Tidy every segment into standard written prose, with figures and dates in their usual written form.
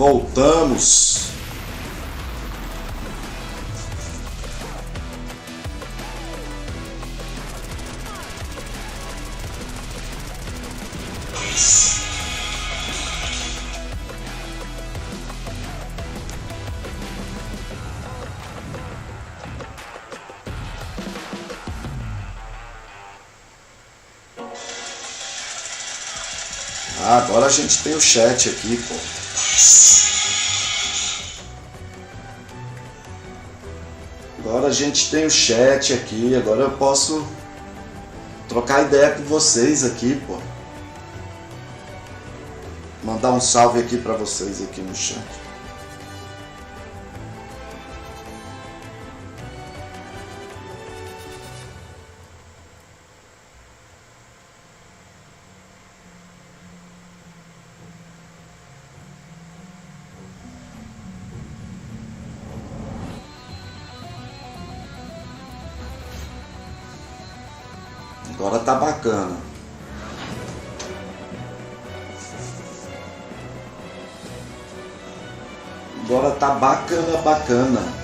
Voltamos. Agora a gente tem o chat aqui, pô. Agora a gente tem o chat aqui. Agora eu posso trocar ideia com vocês aqui, pô. Mandar um salve aqui pra vocês aqui no chat. Agora tá bacana. Agora tá bacana.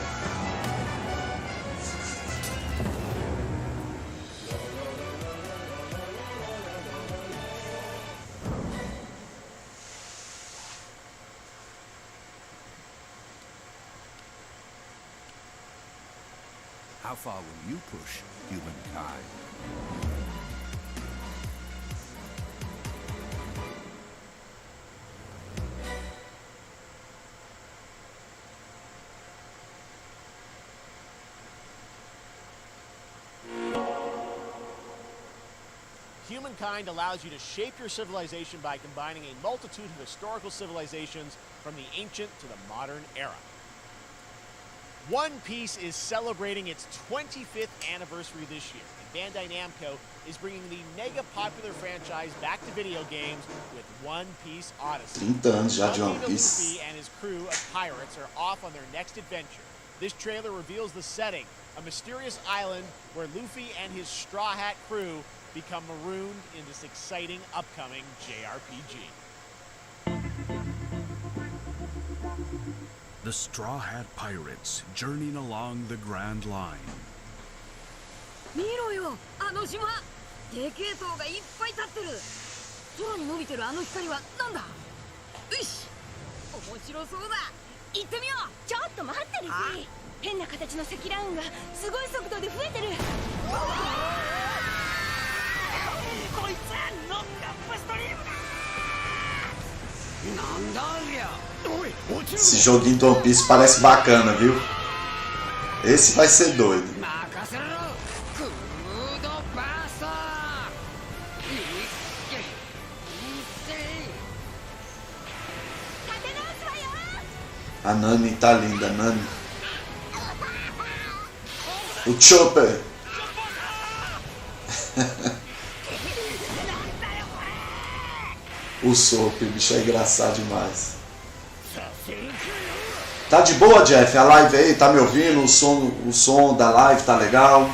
How far will you push humankind? Humankind allows you to shape your civilization by combining a multitude of historical civilizations from the ancient to the modern era. One Piece is celebrating its 25th anniversary this year, and Bandai Namco is bringing the mega popular franchise back to video games with One Piece Odyssey. 30 anos já de One Piece. Luffy and his crew of pirates are off on their next adventure. This trailer reveals the setting, a mysterious island where Luffy and his Straw Hat crew become marooned in this exciting upcoming JRPG. The Straw Hat Pirates journeying along the Grand Line. 見ろよ、あの島。でけえ塔がいっぱい立ってる。空に伸びてるあの光はなんだ。よし、面白そうだ。行ってみよう。ちょっと待ってるし。変な形の積乱雲がすごい速度で増えてる。こいつはノックアップストリームだ。なんだありゃ。Esse joguinho do One Piece parece bacana, viu? Esse vai ser doido. A Nami tá linda, Nami. O Chopper. O Soap, o bicho é engraçado demais. Tá de boa, Jeff? A live aí, tá me ouvindo? O som da live tá legal?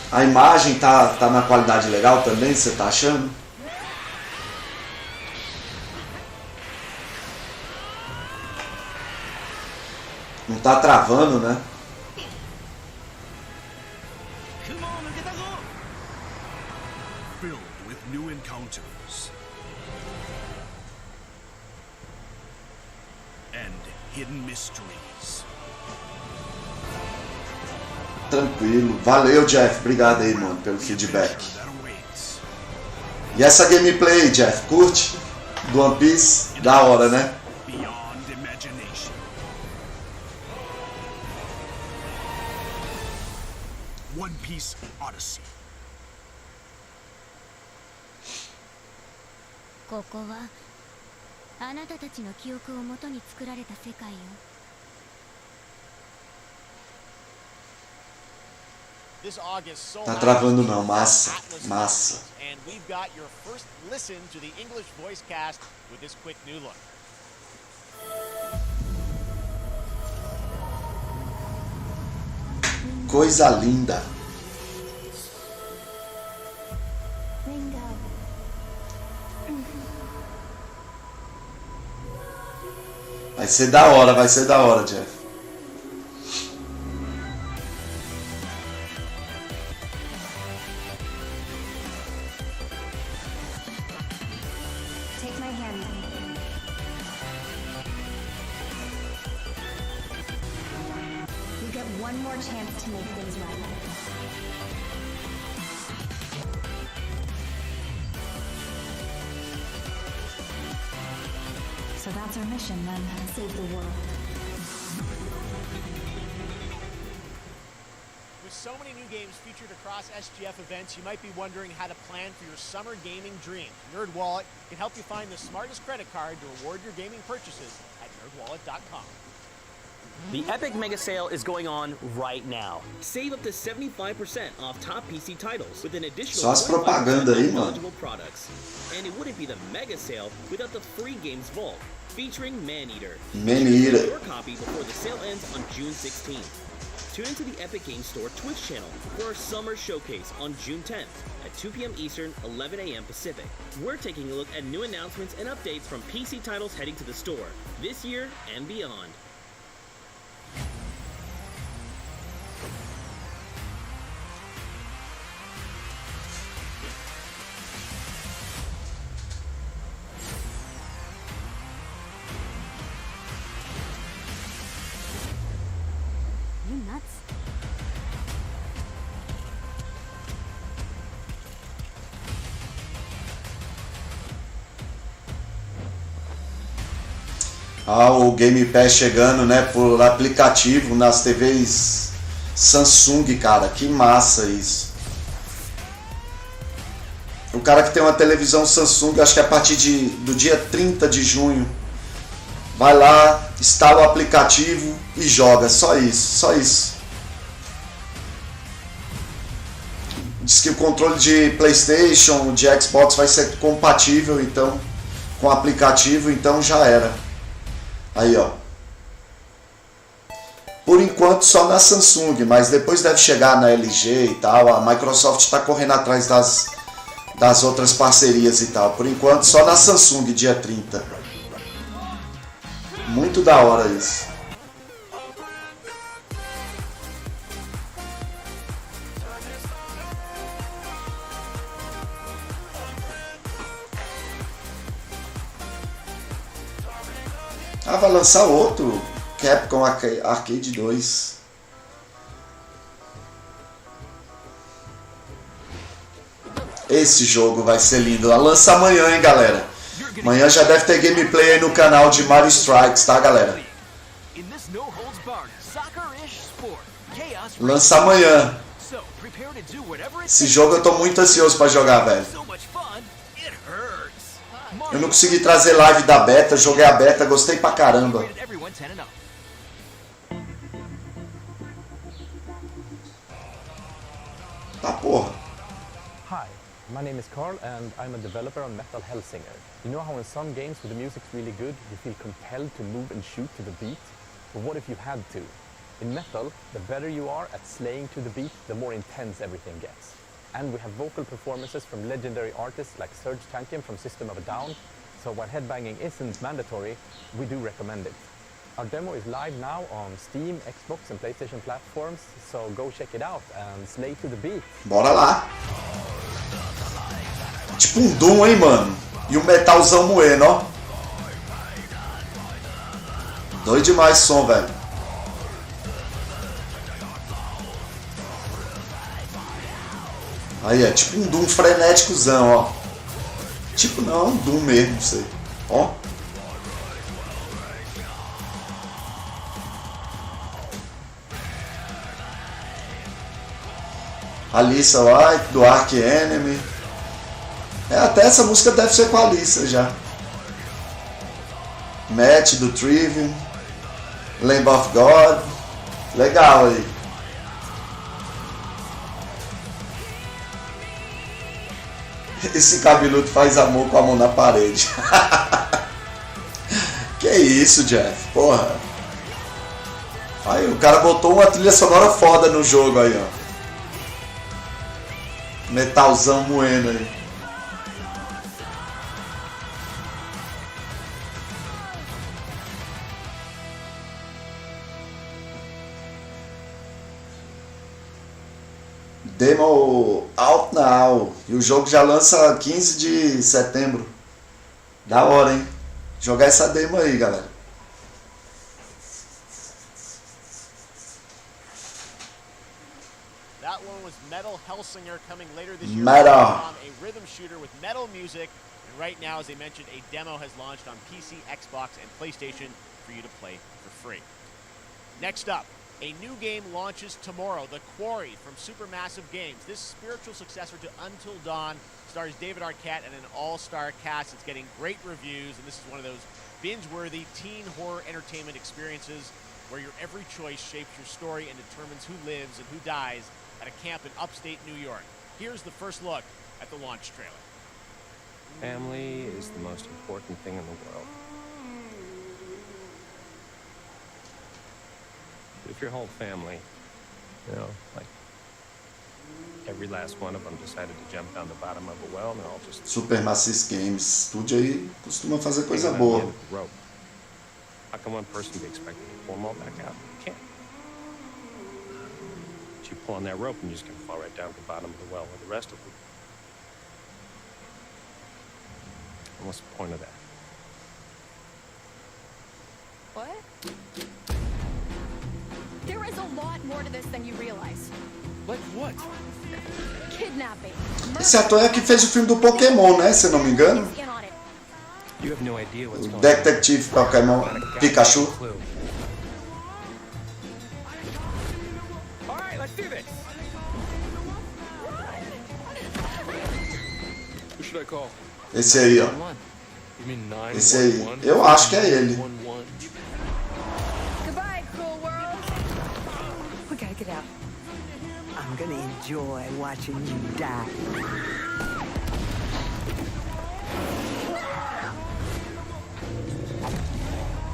A imagem tá na qualidade legal também, você tá achando? Não tá travando, né? Filled with new encounters and hidden mysteries. Tranquilo. Valeu, Jeff. Obrigado aí, mano, pelo feedback. E essa gameplay, Jeff, curte? Do One Piece? Da hora, né? Beyond imagination. One Piece Odyssey. ここはあなたたちの記憶をもとに作られた世界よ。Tá travando não, massa, massa. And we've got your first listen to the English voice cast with this quick new look. Coisa linda. Vai ser da hora, Jeff. Take my hand. You get one more chance to make things right. So that's our mission then, save the world. With so many new games featured across SGF events, you might be wondering how to plan for your summer gaming dream. NerdWallet can help you find the smartest credit card to reward your gaming purchases at nerdwallet.com. The Epic Mega Sale is going on right now. Save up to 75% off top PC titles with an additional Só as propaganda aí, mano. eligible products. And it wouldn't be the Mega Sale without the free games vault featuring Maneater. Maneater. Your copy before the sale ends on June 16th. Tune into the Epic Games Store Twitch channel for our summer showcase on June 10th at 2 p.m. Eastern, 11 a.m. Pacific. We're taking a look at new announcements and updates from PC titles heading to the store this year and beyond. You nuts? Ah, o Game Pass chegando, né, por aplicativo nas TVs Samsung, cara, que massa isso. O cara que tem uma televisão Samsung, acho que é a partir do dia 30 de junho, vai lá, instala o aplicativo e joga, só isso, só isso. Diz que o controle de PlayStation, de Xbox vai ser compatível, então, com o aplicativo, então já era. Aí, ó. Por enquanto só na Samsung, mas depois deve chegar na LG e tal. A Microsoft está correndo atrás das outras parcerias e tal. Por enquanto só na Samsung, dia 30. Muito da hora isso. Ah, vai lançar outro Capcom Arcade 2. Esse jogo vai ser lindo. Lança amanhã, hein, galera. Amanhã já deve ter gameplay aí no canal de Mario Strikes, tá, galera? Lança amanhã. Esse jogo eu tô muito ansioso pra jogar, velho. Eu não consegui trazer live da beta, joguei a beta, gostei pra caramba. Tá, porra. Hi, my name is Carl and I'm a developer on Metal Hellsinger. You know how in some games where the music's really good, you feel compelled to move and shoot to the beat? But what if you had to? In Metal, the better you are at slaying to the beat, the more intense everything gets. And we have vocal performances from legendary artists like Serge Tankian from System of a Down, so while headbanging isn't mandatory, we do recommend it. Our demo is live now on Steam, Xbox and PlayStation platforms, so go check it out and slay to the beat. Bora lá. Tipo um Doom, hein, mano? E um metalzão moendo, ó. Doido demais o som, velho. Aí é tipo um Doom frenéticozão, ó. Tipo não, um Doom mesmo, não sei. Ó. Alissa White, do Ark Enemy. É, até essa música deve ser com a Alissa já. Matt, do Trivium. Lamb of God. Legal aí. Esse cabeludo faz amor com a mão na parede. Que isso, Jeff? Porra. Aí o cara botou uma trilha sonora foda no jogo aí, ó. Metalzão moendo aí. Demo out now. E o jogo já lança 15 de setembro. Da hora, hein? Jogar essa demo aí, galera. That one was Metal Hellsinger coming later this year. Metal. A rhythm shooter with metal music. And right now, as I mentioned, a demo has launched on PC, Xbox, and PlayStation for you to play for free. Next up, a new game launches tomorrow, The Quarry from Supermassive Games. This spiritual successor to Until Dawn stars David Arquette and an all-star cast. It's getting great reviews, and this is one of those binge-worthy teen horror entertainment experiences where your every choice shapes your story and determines who lives and who dies at a camp in upstate New York. Here's the first look at the launch trailer. Family is the most important thing in the world. If your whole family, like every last one of them decided to jump down the bottom of a well, and they're all just Supermassive Games, estúdio aí costuma fazer coisa hanging on the boa. end of the rope. How can one person be expected to pull them all back out? You can't. But you pull on that rope and you're just gonna fall right down to the bottom of the well with the rest of them. And what's the point of that? What? There is a lot more to this than you realize. Like what? Kidnapping. Esse ator é que fez o filme do Pokémon, né? Se eu não me engano. Is in on it. You have no idea what's O going on. Detective Pokémon Pikachu. Clue. All right, let's do this. Who should I call? Esse aí, ó. You mean 911? Esse aí. Eu acho que é ele. 911? Goodbye, cruel world. We gotta get out. I'm gonna enjoy watching you die.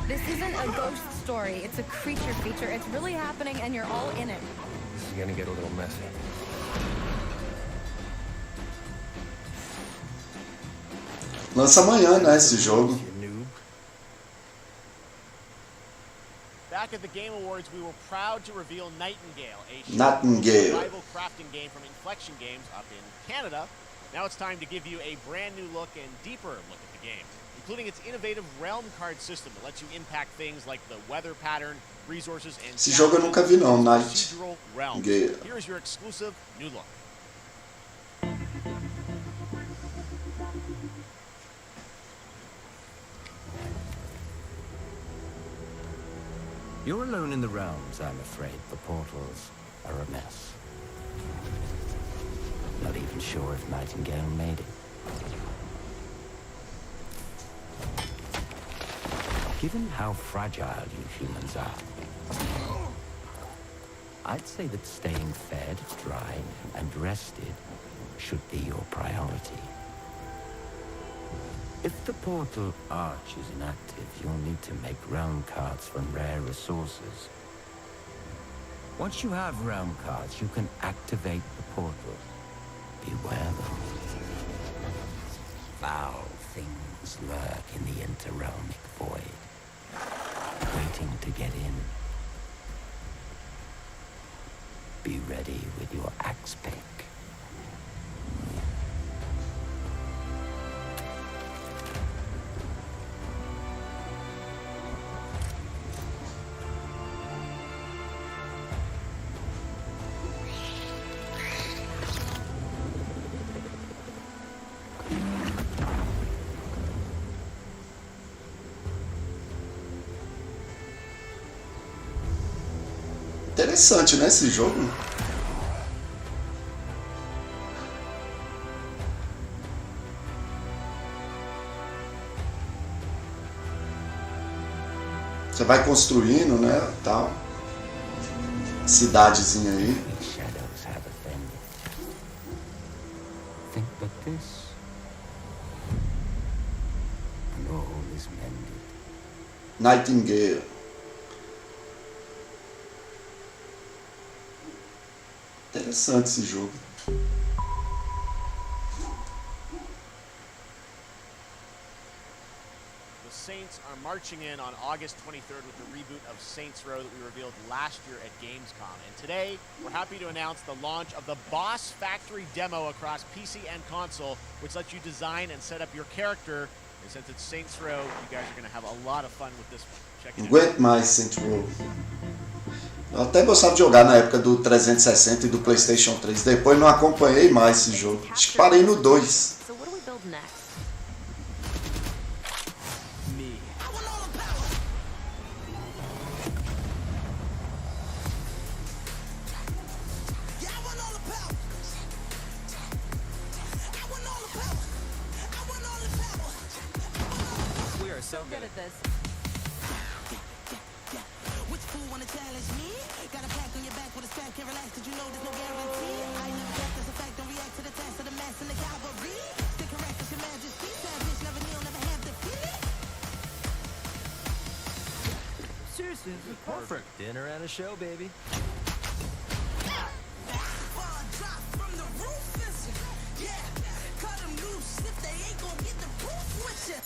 This isn't a ghost story. It's a creature feature. It's really happening and you're all in it. This is gonna get a little messy. Lança amanhã, né, esse jogo. Back at the Game Awards, we were proud to reveal Nightingale, a Nightingale. survival crafting game from Inflection Games up in Canada. Now it's time to give you a brand new look and deeper look at the game, including its innovative realm card system that lets you impact things like the weather pattern, resources, and Esse jogo eu nunca vi não, procedural realms. Nightingale. Here is your exclusive new look. You're alone in the realms, I'm afraid. The portals are a mess. Not even sure if Nightingale made it. Given how fragile you humans are, I'd say that staying fed, dry, and rested should be your priority. If the portal arch is inactive, you'll need to make realm cards from rare resources. Once you have realm cards, you can activate the portal. Beware them. Foul things lurk in the interrealmic void, waiting to get in. Be ready with your axe pick. Interessante, né, esse jogo? Você vai construindo, né, tal. Cidadezinha aí. Shadows have offended. Think but this, and all is mended. Nightingale. Interessante esse jogo. The Saints are marching in on August 23rd with the reboot of Saints Row that we revealed last year at Gamescom. And today, we're happy to announce the launch of the Boss Factory demo across PC and console, which lets you design and set up your character. And since it's Saints Row, you guys are going to have a lot of fun with this one. Check it out. Aguento mais Saints Row. Eu até gostava de jogar na época do 360 e do PlayStation 3. Depois não acompanhei mais esse jogo. Acho que parei no 2. So what do we build next? Me. We are so good at this. Which fool wanna challenge me? Got a pack on your back with a strap, can't relax, cause you know there's no guarantee. I never guess there's a fact, don't react to the test of the mass and the cavalry. Stay correct with your majesty, savage, never kneel, never have defeat. Seriously, this is perfect. Dinner and a show, baby. Drop from the roof, listen. Yeah, cut them loose if they ain't gonna get the proof with you.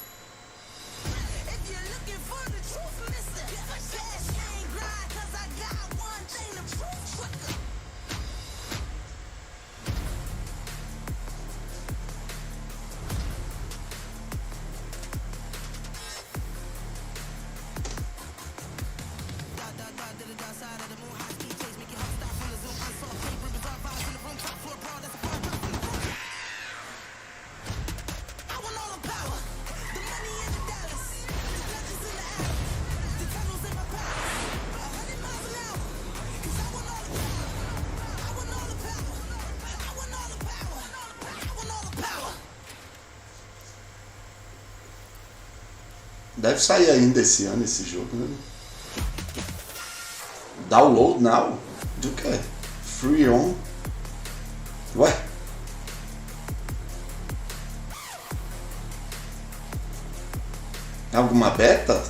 If you're looking for the truth, listen. Cash ain't grind, cause I got one thing to prove quicker. Deve sair ainda esse ano esse jogo, né? Download now? Do que? Free on? Ué? Alguma beta?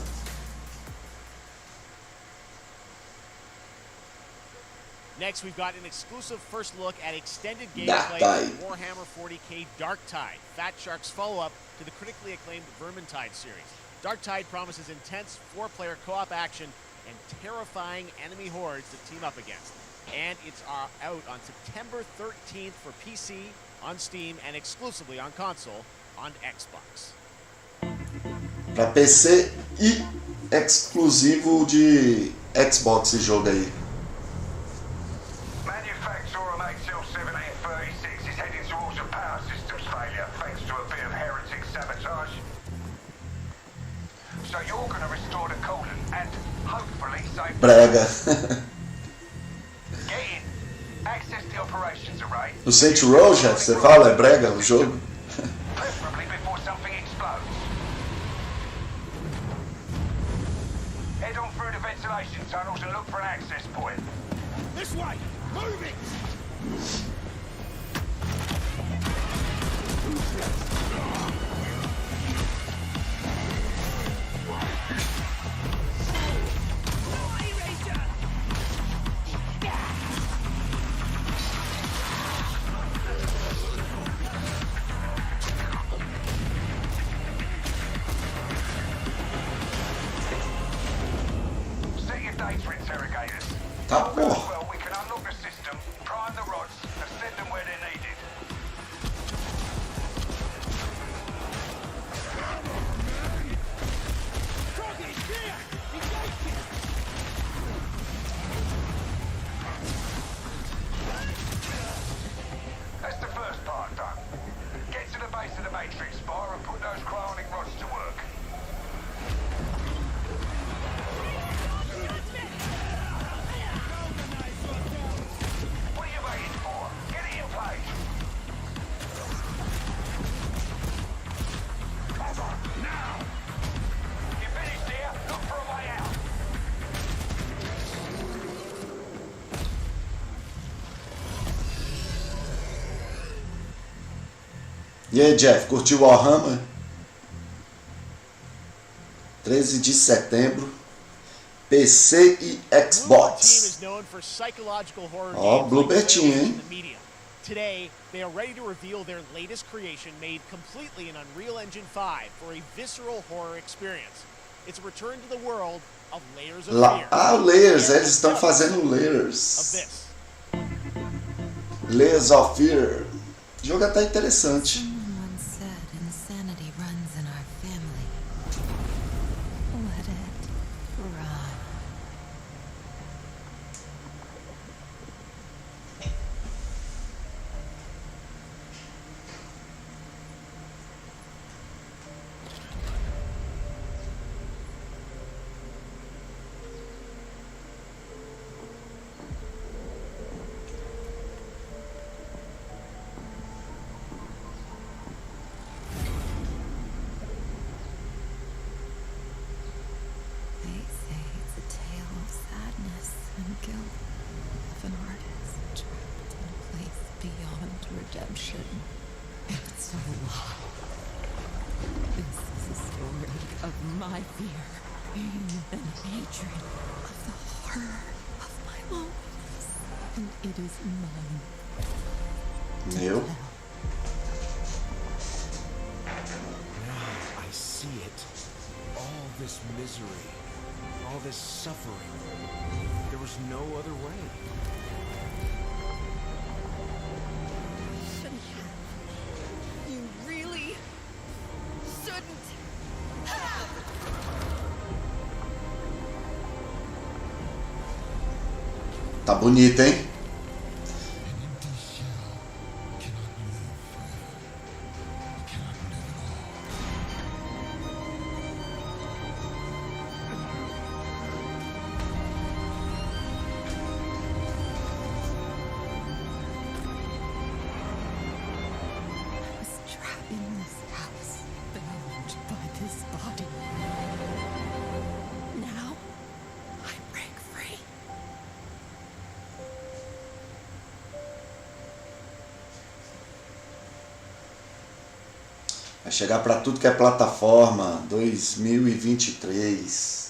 Next, we've got an exclusive first look at extended gameplay of Warhammer 40k Darktide, Fat Shark's follow-up to the critically acclaimed Vermintide series. Darktide promises intense 4-player co-op action and terrifying enemy hordes to team up against. And it's out on September 13th for PC, on Steam, and exclusively on console on Xbox. Para PC e exclusivo de Xbox esse jogo aí. Manufacturer of HL1736 is heading towards a power systems failure thanks to a bit of heretic sabotage. So you're going to restore the coolant and hopefully save Brega. Get in. Access the operations array. O Saints Row, Jeff, você fala? É brega o jogo? Preferably before something explodes. Head on through the ventilation tunnels and look for an access point. This way! Moving! Set your data interrogators. Tá, porra. Well, we can unlock the system, prime the rods, and send them where they're needed. That's the first part done. Get to the base of the matrix bar and put those cryonic rods to work. What are you waiting for? Get it in place. Cover, now! You finished here? Look for a way out. E aí, Jeff, curtiu o Warhammer? 13 de setembro, PC e Xbox. Ó, Bluebertinho, hein? Today, they are ready to reveal their latest creation made completely in Unreal Engine 5 for a visceral horror experience. It's a return to the world of Layers of Fear. Layers, eles estão fazendo Layers. Layers of Fear. O jogo é até interessante. Someone said insanity runs in our family. Let it run. They say it's a tale of sadness and guilt of an artist trapped in a place beyond redemption. It's a lie. This is a story of my fear, pain, and hatred, of the horror of my loneliness, and it is mine. Meu. Now I see it. All this misery, all this suffering. There was no other way. Shouldn't have. You really shouldn't have. Tá bonito, hein? I was trapped in this house, bound by this body. Now, I break free. Vai chegar pra tudo que é plataforma. 2023.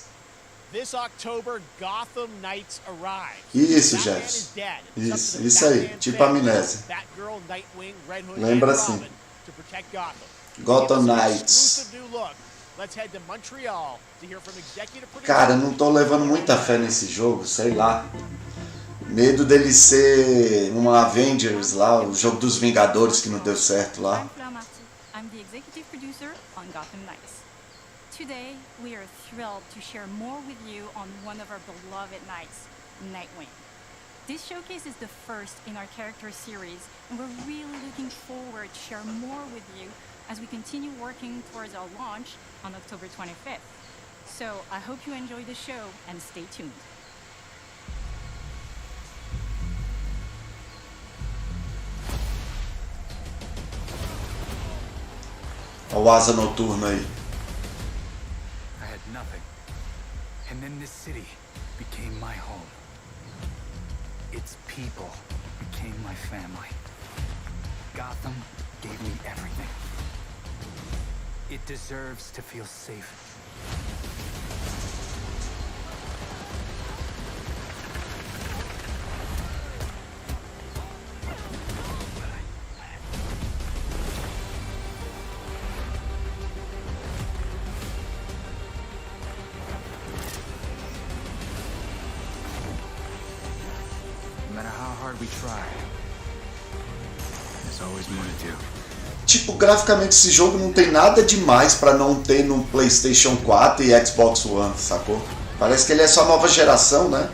This October, Gotham Knights arrive. Isso, Batman Jefferson. is dead. Isso aí. Tipo amnésia. Batgirl, Nightwing, Red Hood, Lembra and assim. Robin to protect Gotham. Gotham Give us an Knights. exclusive new look. Let's head to Montreal to hear from executive producer. Cara, não tô levando muita fé nesse jogo, sei lá. Medo dele ser um Avengers lá, o jogo dos Vingadores que não deu certo lá. I'm Fleur Marty. I'm the executive producer on Gotham Knights. Today, we are thrilled to share more with you on one of our beloved knights, Nightwing. This showcase is the first in our character series, and we're really looking forward to share more with you as we continue working towards our launch on October 25th. So I hope you enjoy the show and stay tuned. Olha o Asa Noturna aí. I had nothing. And then this city became my home. Its people became my family. Gotham gave me everything. It deserves to feel safe. No matter how hard we try, there's always more to do. Tipo, graficamente esse jogo não tem nada demais pra não ter no PlayStation 4 e Xbox One, sacou? Parece que ele é só nova geração, né?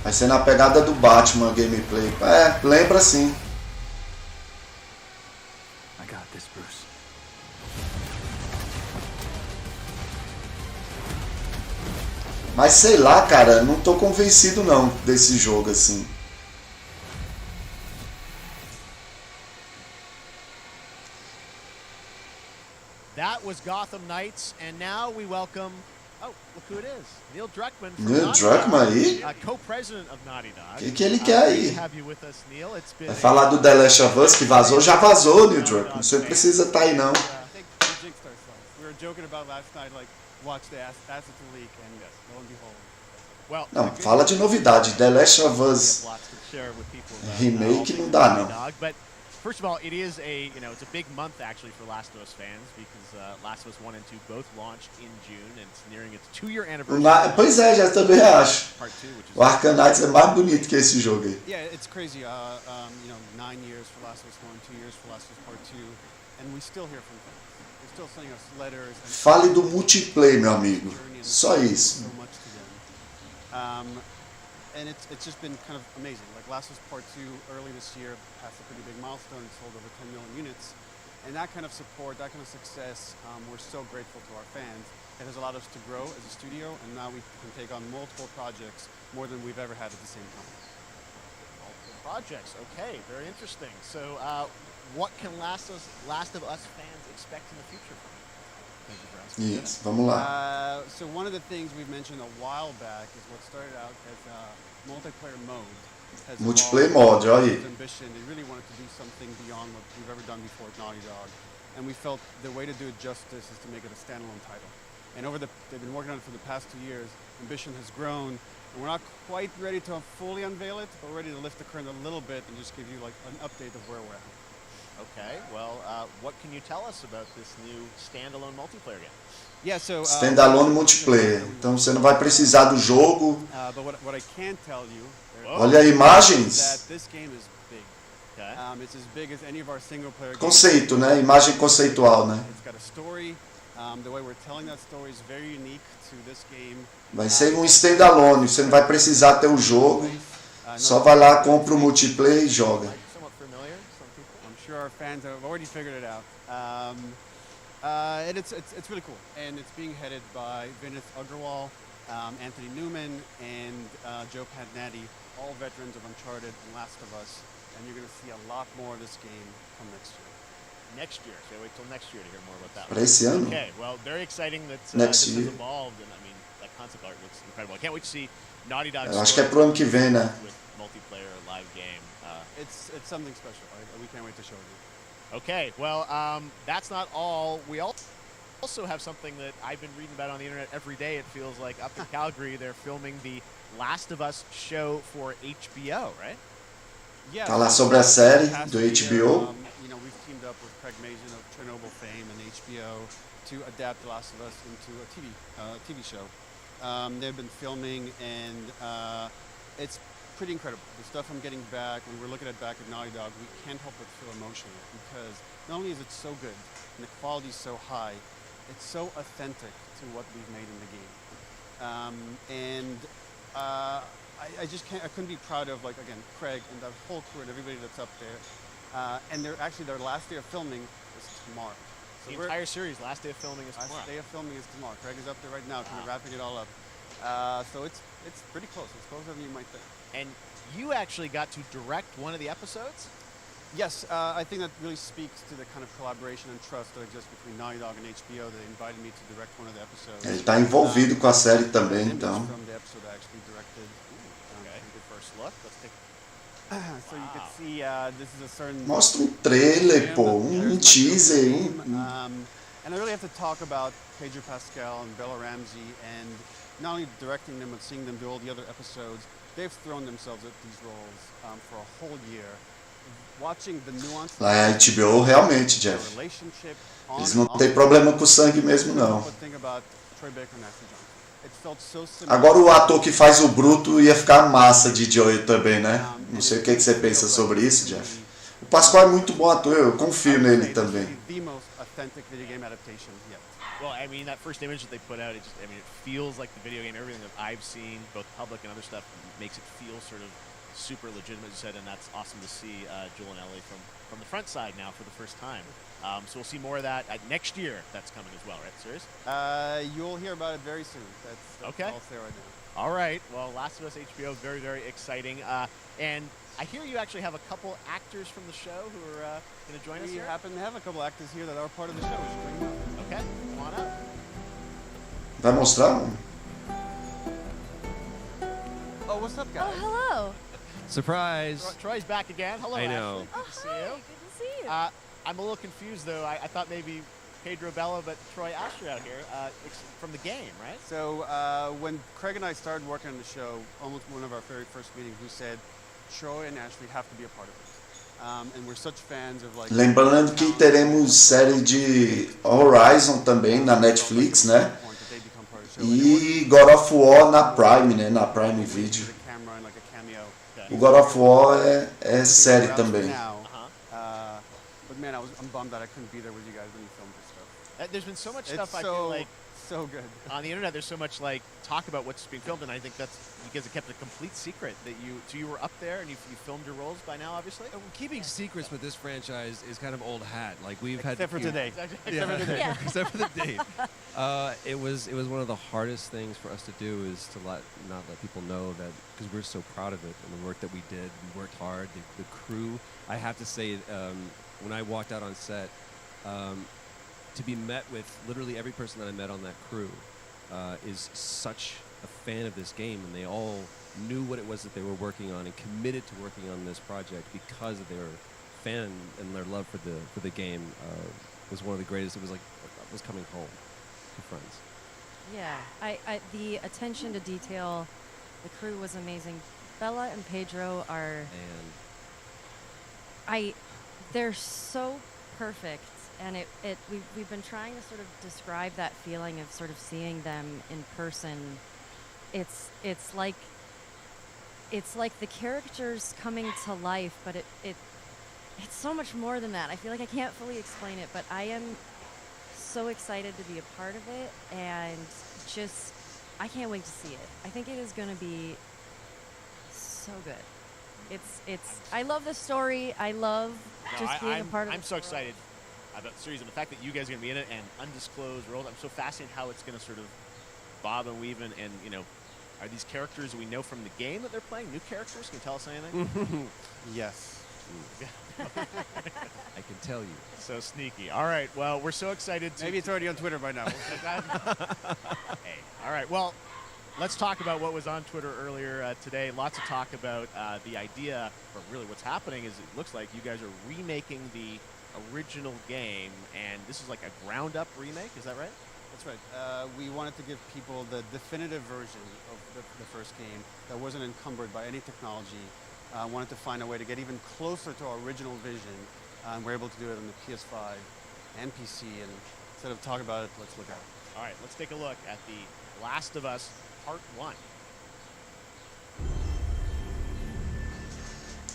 Vai ser na pegada do Batman gameplay. É, lembra sim. I got this, Bruce. Mas sei lá, cara, não tô convencido não desse jogo assim. That was Gotham Knights, and now we welcome. Oh, look who it is. Neil Druckmann from Neil Naughty Druckmann Dog, aí? Co-president of Naughty Dog. Que ele quer aí? Good to have you with us, Neil. It's been Vai falar do The Last of Us que vazou? Já vazou, Neil Druckmann. Você não precisa estar aí não. We jinxed ourselves. We were joking about last night, like, watch the assets leak, and lo and behold. Well, Não, fala de novidade. The Last of Us lots to share with people about, remake all não things dá, Naughty não. Dog, but first of all, it is it's a big month actually for Last of Us fans because Last of Us 1 and 2 both launched in June and it's nearing its 2-year anniversary. Pois é, já também acho. Part 2, which is O Arcanites é mais bonito que esse jogo aí. Yeah, it's crazy. 9 years for Last of Us 1, 2 years for Last of Us Part 2, and we still hear from fans. They're still sending us letters. Fale do multiplayer, meu amigo. Só isso. So much to them. And it's just been kind of amazing. Like Last of Us Part 2 early this year passed a pretty big milestone and sold over 10 million units. And that kind of support, that kind of success, we're so grateful to our fans. It has allowed us to grow as a studio, and now we can take on multiple projects, more than we've ever had at the same time. multiple projects. Okay, very interesting. So what can Last of Us fans expect in the future from it? Thank you for asking. Isso, vamos lá. So one of the things we've mentioned a while back is what started out as a multiplayer mode. Has Multiplayer evolved mode, olha into aí. ambition. They really wanted to do something beyond what we've ever done before at Naughty Dog. And we felt the way to do it justice is to make it a standalone title. And they've been working on it for the past 2 years. Ambition has grown. And we're not quite ready to fully unveil it, but we're ready to lift the curtain a little bit and just give you like an update of where we're at. Okay, well, what can you tell us about this new standalone multiplayer game? Yeah, so Standalone multiplayer. Então você não vai precisar do jogo. But what I can tell you, Olha aí, imagens. that this game is big. Okay. It's as big as any of our single-player games. Conceito, né? Imagem conceitual, né? It's got a story. The way we're telling that story is very unique to this game. Vai ser um standalone. Você não vai precisar ter o jogo. Só vai lá, compra o multiplayer e joga. Somewhat familiar, some people. I'm sure our fans have already figured it out. And it's really cool. And it's being headed by Vinith Agrawal, Anthony Newman, and Joe Padnatti, all veterans of Uncharted and Last of Us. And you're going to see a lot more of this game come next year. Next year, so wait till next year to hear more about that. Para esse ano? Okay, well, very exciting that Next this year. has evolved, and I mean, that concept art looks incredible. I can't wait to see Naughty Dog. Eu acho que é pro ano que vem, né? With multiplayer live game. It's something special. We can't wait to show you. Okay, well, that's not all. We also have something that I've been reading about on the internet every day. It feels like up in Calgary, they're filming the Last of Us show for HBO, right? Yeah. Falar sobre a série do HBO. We've teamed up with Craig Mazin of Chernobyl fame and HBO to adapt The Last of Us into a TV show. They've been filming, and it's pretty incredible. The stuff I'm getting back, when we're looking at back at Naughty Dog, we can't help but feel emotional because not only is it so good and the quality is so high, it's so authentic to what we've made in the game. I just can't. I couldn't be proud of, like, again, Craig and that whole crew and everybody that's up there. And their last day of filming is tomorrow. So The entire series, last day of filming is tomorrow. Last day of filming is tomorrow. Craig is up there right now, kind of wrapping it all up. So it's pretty close. It's closer than you might think. And you actually got to direct one of the episodes? Yes, I think that really speaks to the kind of collaboration and trust that exists between Naughty Dog and HBO. They invited me to direct one of the episodes. Ele está envolvido com a série também, então. From the episode I actually directed. Okay, good first look. Let's take. So you can see this is a certain. Mostra trailer, pô, teaser. And I really have to talk about Pedro Pascal and Bella Ramsey, and not only directing them but seeing them do all the other episodes. They've thrown themselves at these roles for a whole year. Watching the nuance. Lá é a HBO realmente, Jeff. Eles não têm problema com o sangue mesmo, não. Agora o ator que faz o Bruto ia ficar massa de Joey também, né? Não sei o que você pensa sobre isso, Jeff. O Pascoal é muito bom ator, eu confio nele também. Well, I mean, that first image that they put out, it feels like the video game. Everything that I've seen, both public and other stuff, makes it feel sort of super legitimate, as you said, and that's awesome to see Joel and Ellie from the front side now for the first time. So we'll see more of that next year. That's coming as well, right? Serious? You'll hear about it very soon. That's okay. All I'll say right now. All right. Well, Last of Us HBO, very, very exciting. And I hear you actually have a couple actors from the show who are going to join us We here. happen to have a couple actors here that are part of the show. Okay, come on up. Vai mostrar? Oh, what's up, guys? Oh, hello. Surprise. Troy's back again. Hello, I know. Ashley. Good to see you. Good to see you. I'm a little confused, though. I thought maybe Pedro Bella, but Troy Asher out here from the game, right? So when Craig and I started working on the show, almost one of our very first meetings, we said Troy and Ashley have to be a part of it. And we're such fans of like. Lembrando que teremos série de Horizon também na Netflix, né? E God of War na Prime, né? Na Prime Video. O God of War é série também. But man, I'm bummed that I couldn't be there with you guys when you filmed this stuff. There's been so much stuff I feel like so good on the internet. There's so much like talk about what's being filmed, and I think that's you guys have kept a complete secret that you were up there and you filmed your roles by now, obviously. Keeping secrets with this franchise is kind of old hat. Like we've except had for today. Except for today. Except for the date. It was one of the hardest things for us to do is to not let people know that because we're so proud of it and the work that we did. We worked hard. The crew. I have to say. When I walked out on set, to be met with literally every person that I met on that crew is such a fan of this game, and they all knew what it was that they were working on and committed to working on this project because of their fan and their love for the game was one of the greatest. It was like I was coming home to friends. Yeah, I the attention to detail, the crew was amazing. Bella and Pedro are. They're so perfect, and we've been trying to sort of describe that feeling of sort of seeing them in person. It's like the characters coming to life, but it's so much more than that. I feel like I can't fully explain it, but I am so excited to be a part of it, and just I can't wait to see it. I think it is going to be so good. I love the story. I love just being a part of it. I'm so excited about the series and the fact that you guys are going to be in it and undisclosed world. I'm so fascinated how it's going to sort of bob and weave and you know, are these characters we know from the game that they're playing new characters? Can you tell us anything? Yes. I can tell you. So sneaky. All right. Well, we're so excited. Maybe it's already on Twitter by now. Hey. All right. Well, let's talk about what was on Twitter earlier today. Lots of talk about the idea, or really what's happening is it looks like you guys are remaking the original game, and this is like a ground-up remake. Is that right? That's right. We wanted to give people the definitive version of the first game that wasn't encumbered by any technology. Wanted to find a way to get even closer to our original vision. We're able to do it on the PS5 and PC, and instead of talking about it, let's look at it. All right, let's take a look at The Last of Us Part 1.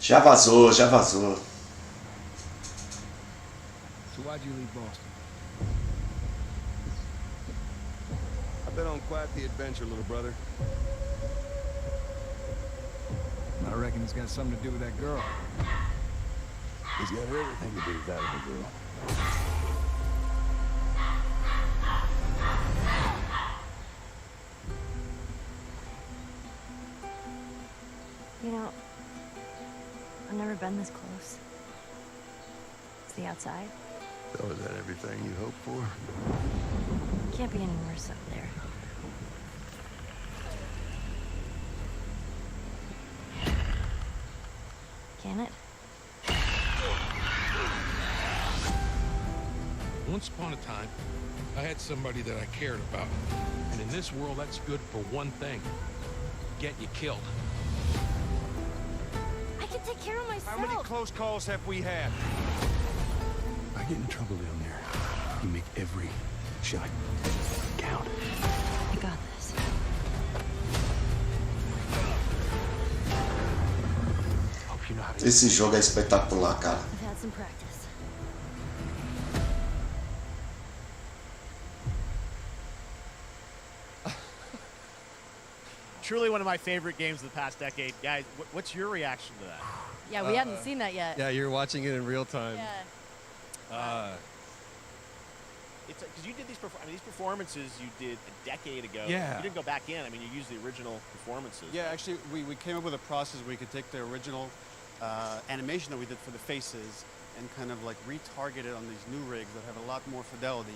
Já vazou, já vazou. So why'd you leave Boston? I've been on quite the adventure, little brother. I reckon it's got something to do with that girl. It's got everything to do with that little girl. You know, I've never been this close. It's the outside. So is that everything you hoped for? Can't be any worse up there. Can it? Once upon a time, I had somebody that I cared about. And in this world, that's good for one thing. Get you killed. I can take care of myself. How many close calls have we had? I get in trouble down there. You make every shot count. I got this. Hope you know how to. Esse jogo é espetacular, cara. I've had some practice. Truly one of my favorite games of the past decade. Guys, what's your reaction to that? Yeah, we hadn't seen that yet. Yeah, you're watching it in real time. Yeah. It's because you did these performances you did a decade ago. Yeah. You didn't go back in. I mean, you used the original performances. Yeah, actually, we came up with a process where we could take the original animation that we did for the faces and kind of like retarget it on these new rigs that have a lot more fidelity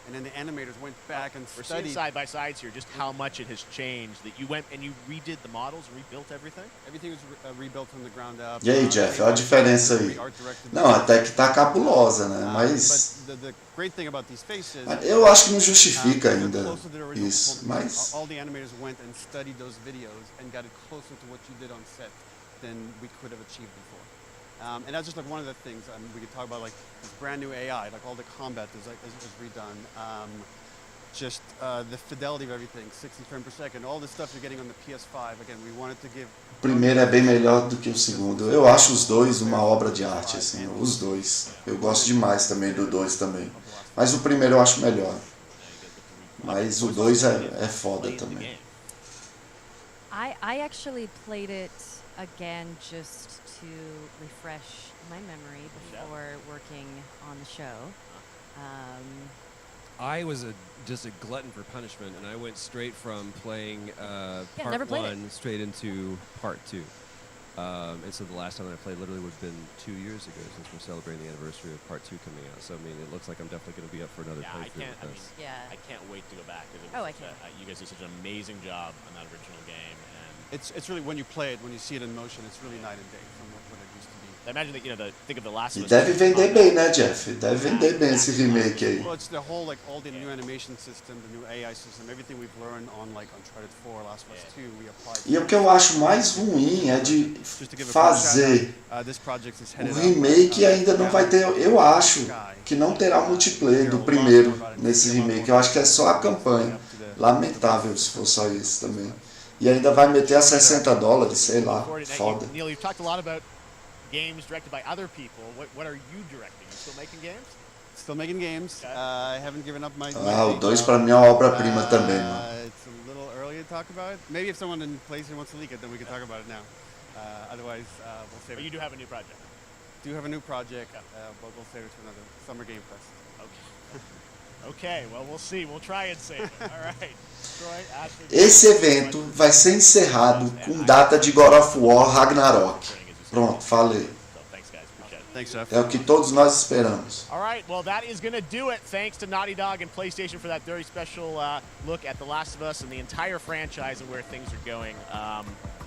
and then the animators went back and We're seeing studied. side by sides here just how much it has changed. That you went and you redid the models, rebuilt everything. Everything was rebuilt from the ground up. E aí, Jeff, olha a diferença aí. Não, até que tá cabulosa, né? Mas But the great thing about these faces, eu acho que não justifica ainda isso. Mas all the animators went and studied those videos and got it closer to what you did on set than we could have achieved before. And that's just like one of the things. We could talk about like this brand new AI, like all the combat is redone. Just the fidelity of everything, 60 frames per second, all the stuff you're getting on the PS5. Again, we wanted to give. o primeiro é bem melhor do que o segundo. Eu acho os dois uma obra de arte, assim, os dois. Eu gosto demais também do 2 também. Mas o primeiro eu acho melhor. Mas o 2 é foda também. I actually played it again just to refresh my memory before working on the show. I was just a glutton for punishment, and I went straight from playing never part played 1 straight into part 2. And so the last time that I played literally would have been 2 years ago since we're celebrating the anniversary of part 2 coming out. So I mean, it looks like I'm definitely going to be up for another playthrough with this. I can't wait to go back. I can't. You guys did such an amazing job on that original game, and It's really when you play it, when you see it in motion, it's really night and day from what it used to be. I imagine that think of the last. E deve vender bem, né, Jeff? Deve vender bem esse remake aí. Well, it's the whole all the new animation system, the new AI system, everything we've learned on like Uncharted 4, Last of Us 2, we applied. E o que eu acho mais ruim é de fazer o remake e ainda não vai ter. Eu acho que não terá multiplayer do primeiro nesse remake. Eu acho que é só a campanha. Lamentável se for só isso também. E ainda vai meter a $60, sei lá, foda. Neil, you've talked a lot about games directed by other people. What are you directing? You still making games? Still making games. I haven't given up my. O 2 pra mim é uma obra-prima também, mano. It's a little early to talk about it. Maybe if someone in PlayStation wants to leak it, then we can talk about it now. Otherwise, we'll save it. But you do have a new project. Do have a new project, but we'll save it to another Summer Game Fest. Okay. Okay, well, we'll see. We'll try and save it. All right. Troy, Ashley, Esse evento vai ser encerrado com data de God of War Ragnarok. Pronto, falei. Thanks, Jeff. É o que todos nós esperamos. All right, well, that is going to do it. Thanks to Naughty Dog and PlayStation for that very special look at The Last of Us and the entire franchise and where things are going.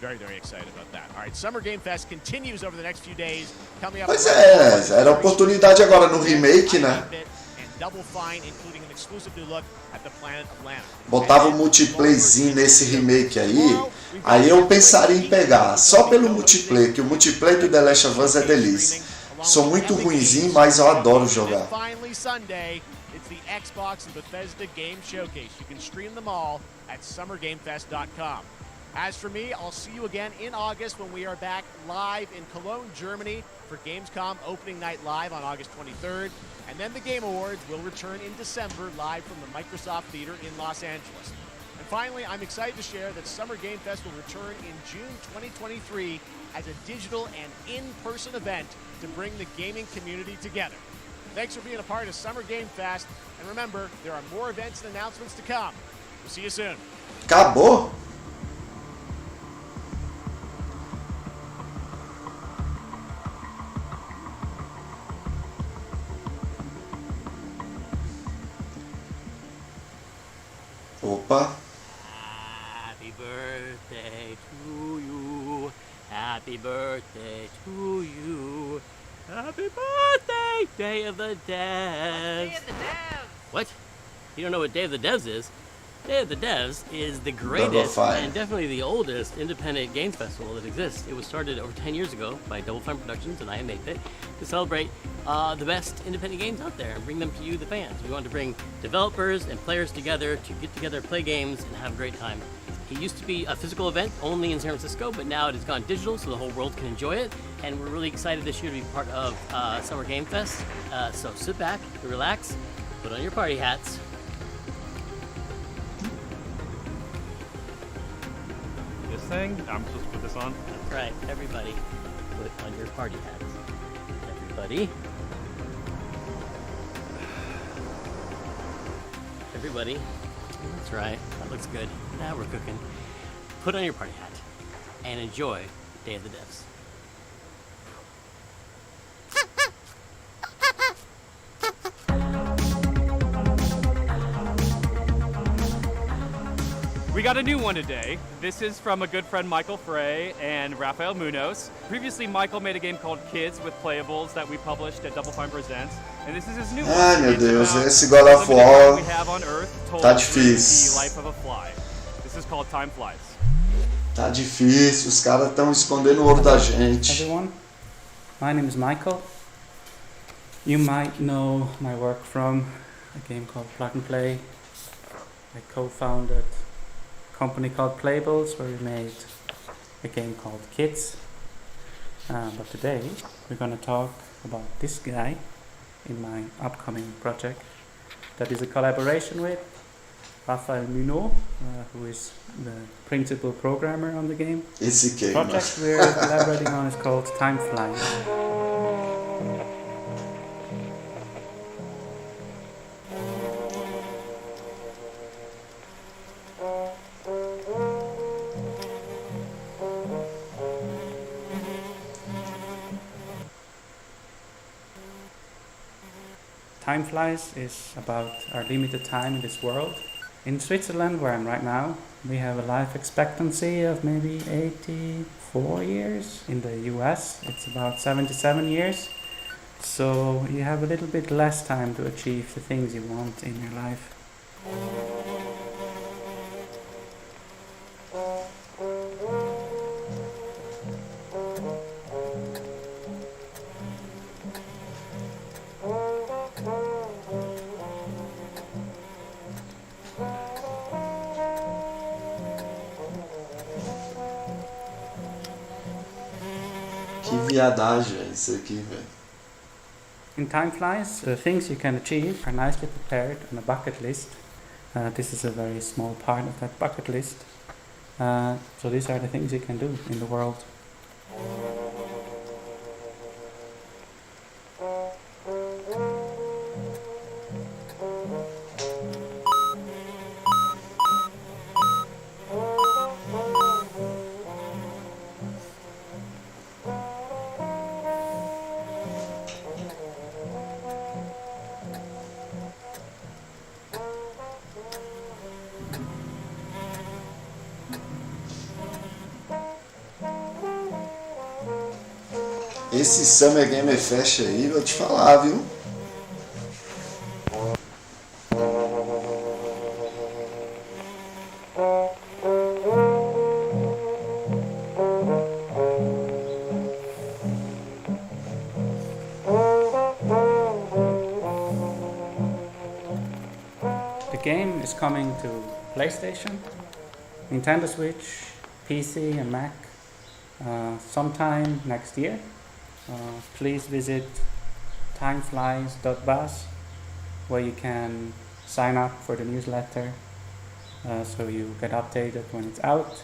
Very, very excited about that. All right, Summer Game Fest continues over the next few days. Coming up. Pois é, era a oportunidade agora no remake, né? Double Fine, including an exclusive new look at the planet of Lana. Botava um multiplayzinho nesse remake aí eu pensaria em pegar, só pelo multiplayer, que o multiplayer do The Last of Us é delícia. Sou muito ruinzinho, mas eu adoro jogar. Finally Sunday, it's the Xbox and Bethesda Game Showcase. You can stream them all at summergamefest.com. As for me, I'll see you again in August when we are back live in Cologne, Germany for Gamescom Opening Night Live on August 23rd. And then the Game Awards will return in December live from the Microsoft Theater in Los Angeles. And finally, I'm excited to share that Summer Game Fest will return in June 2023 as a digital and in-person event to bring the gaming community together. Thanks for being a part of Summer Game Fest. And remember, there are more events and announcements to come. We'll see you soon. Acabou? Opa. Happy birthday to you. Happy birthday to you. Happy birthday, Day of the Devs. Day of the Devs. What? You don't know what Day of the Devs is? Day of the Devs is the greatest and definitely the oldest independent games festival that exists. It was started over 10 years ago by Double Fine Productions and I am 8-Bit to celebrate the best independent games out there and bring them to you, the fans. We wanted to bring developers and players together to get together, play games, and have a great time. It used to be a physical event only in San Francisco, but now it has gone digital so the whole world can enjoy it. And we're really excited this year to be part of Summer Game Fest. So sit back, relax, put on your party hats. This thing? I'm supposed to put this on? That's right, everybody, put on your party hats. Everybody. Everybody. That's right, that looks good. Now we're cooking. Put on your party hat and enjoy Day of the Devs. We got a new one today. This is from a good friend Michael Frey and Rafael Munoz. Previously, Michael made a game called Kids with Playables that we published at Double Fine Presents. And this is his new one. Ai meu Deus, esse God of War tá difícil. This is called Time Flies. Tá difícil, os caras estão escondendo o ouro da gente. Everyone, my name is Michael. You might know my work from a game called Plug and Play. I co-founded a company called Playables where we made a game called Kids. But today we're going to talk about this guy in my upcoming project that is a collaboration with Rafael Munoz, who is the principal programmer on the game. The project we're collaborating on is called Time Flies. Time Flies is about our limited time in this world. In Switzerland, where I'm right now, we have a life expectancy of maybe 84 years. In the US, it's about 77 years. So you have a little bit less time to achieve the things you want in your life. Que viadagem é isso aqui, velho. In Time Flies, the things you can achieve are nicely prepared on a bucket list. This is a very small part of that bucket list. So these are the things you can do in the world. Esse Summer Game Fest aí, vou te falar, viu? The game is coming to PlayStation, Nintendo Switch, PC and Mac sometime next year. Please visit timeflies.buzz where you can sign up for the newsletter so you get updated when it's out,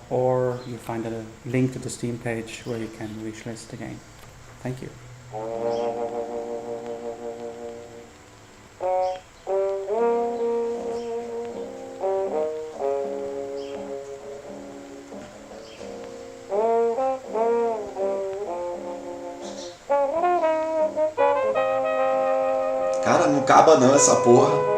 or you find a link to the Steam page where you can wishlist the game. Thank you. Cara, não acaba não essa porra.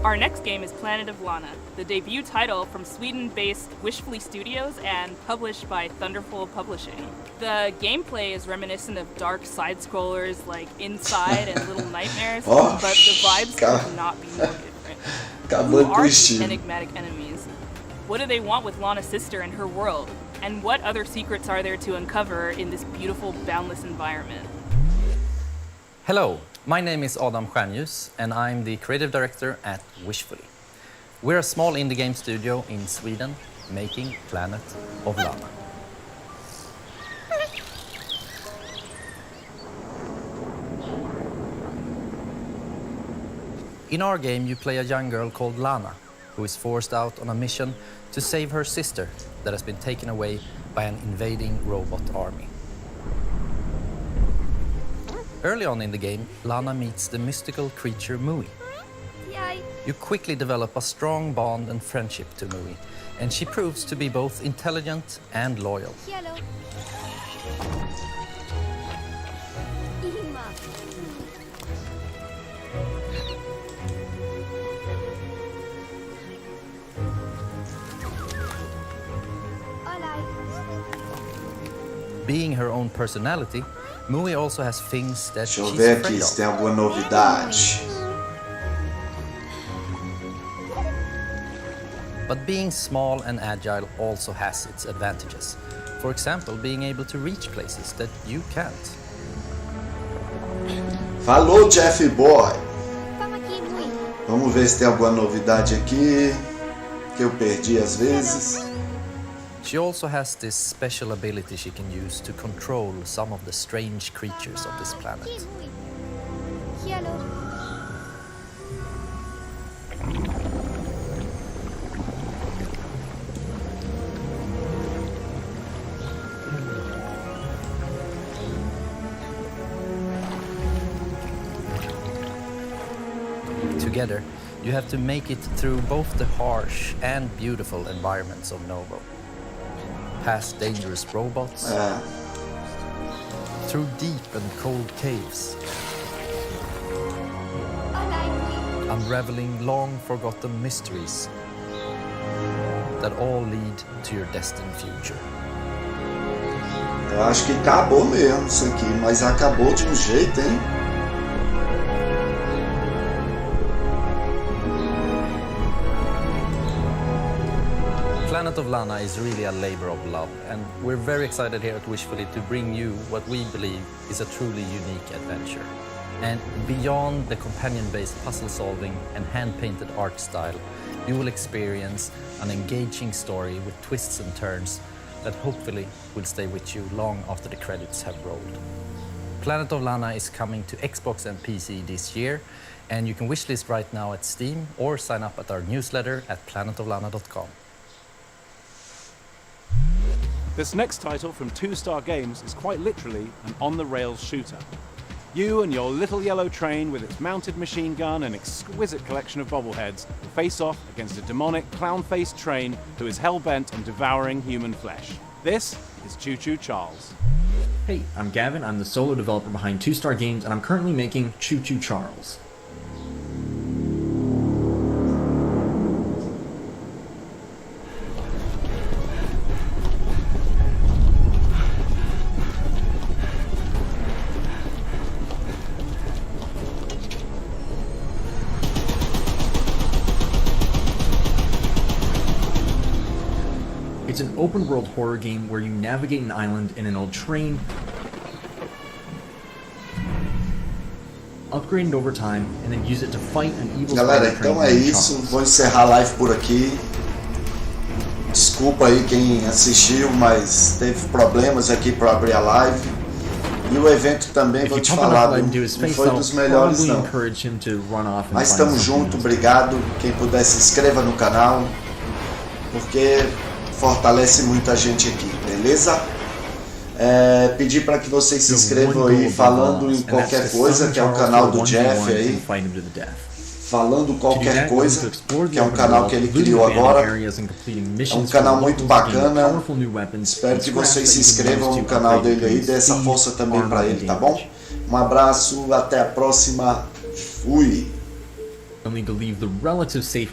Our next game is Planet of Lana, the debut title from Sweden-based Wishfully Studios and published by Thunderful Publishing. The gameplay is reminiscent of dark side-scrollers like Inside and Little Nightmares, but the vibes could not be more different. Who are these enigmatic enemies? What do they want with Lana's sister and her world? And what other secrets are there to uncover in this beautiful, boundless environment? Hello, my name is Adam Stjernljus and I'm the creative director at Wishfully. We're a small indie game studio in Sweden making Planet of Lana. In our game, you play a young girl called Lana, who is forced out on a mission to save her sister that has been taken away by an invading robot army. Early on in the game, Lana meets the mystical creature Mui. You quickly develop a strong bond and friendship to Mui, and she proves to be both intelligent and loyal. Being her own personality, Mui also has things that Deixa eu she's ver aqui afraid se of. tem alguma novidade. But being small and agile also has its advantages. For example, being able to reach places that you can't. Falou, Jeff Boy. Vamos ver se tem alguma novidade aqui que eu perdi às vezes. She also has this special ability she can use to control some of the strange creatures of this planet. Together, you have to make it through both the harsh and beautiful environments of Novo. Past dangerous robots, through deep and cold caves, unraveling long forgotten mysteries that all lead to your destined future. Eu acho que acabou mesmo isso aqui, mas acabou de um jeito, hein? Planet of Lana is really a labor of love, and we're very excited here at Wishfully to bring you what we believe is a truly unique adventure. And beyond the companion-based puzzle solving and hand-painted art style, you will experience an engaging story with twists and turns that hopefully will stay with you long after the credits have rolled. Planet of Lana is coming to Xbox and PC this year, and you can wishlist right now at Steam or sign up at our newsletter at planetoflana.com. This next title from 2-Star Games is quite literally an on-the-rails shooter. You and your little yellow train with its mounted machine gun and exquisite collection of bobbleheads face off against a demonic, clown-faced train who is hell-bent on devouring human flesh. This is Choo Choo Charles. Hey, I'm Gavin. I'm the solo developer behind 2-Star Games, and I'm currently making Choo Choo Charles. It's an open-world horror game where you navigate an island in an old train, upgrade it over time, and then use it to fight an evil Galera, spider train então é named isso. Charles. Vou encerrar a live por aqui. Desculpa aí quem assistiu, mas teve problemas aqui para abrir a live. E o evento também, vou te falar, não foi dos melhores não. Mas estamos juntos, obrigado. Quem puder se inscreva no canal, porque fortalece muita gente aqui, beleza? Pedir para que vocês se inscrevam aí falando em qualquer coisa, que é o canal do Jeff aí. Falando qualquer coisa, que é um canal que ele criou agora. É um canal muito bacana. Espero que vocês se inscrevam no canal dele aí, dê essa força também para ele, tá bom? Um abraço, até a próxima. Fui! Only to leave the relative safety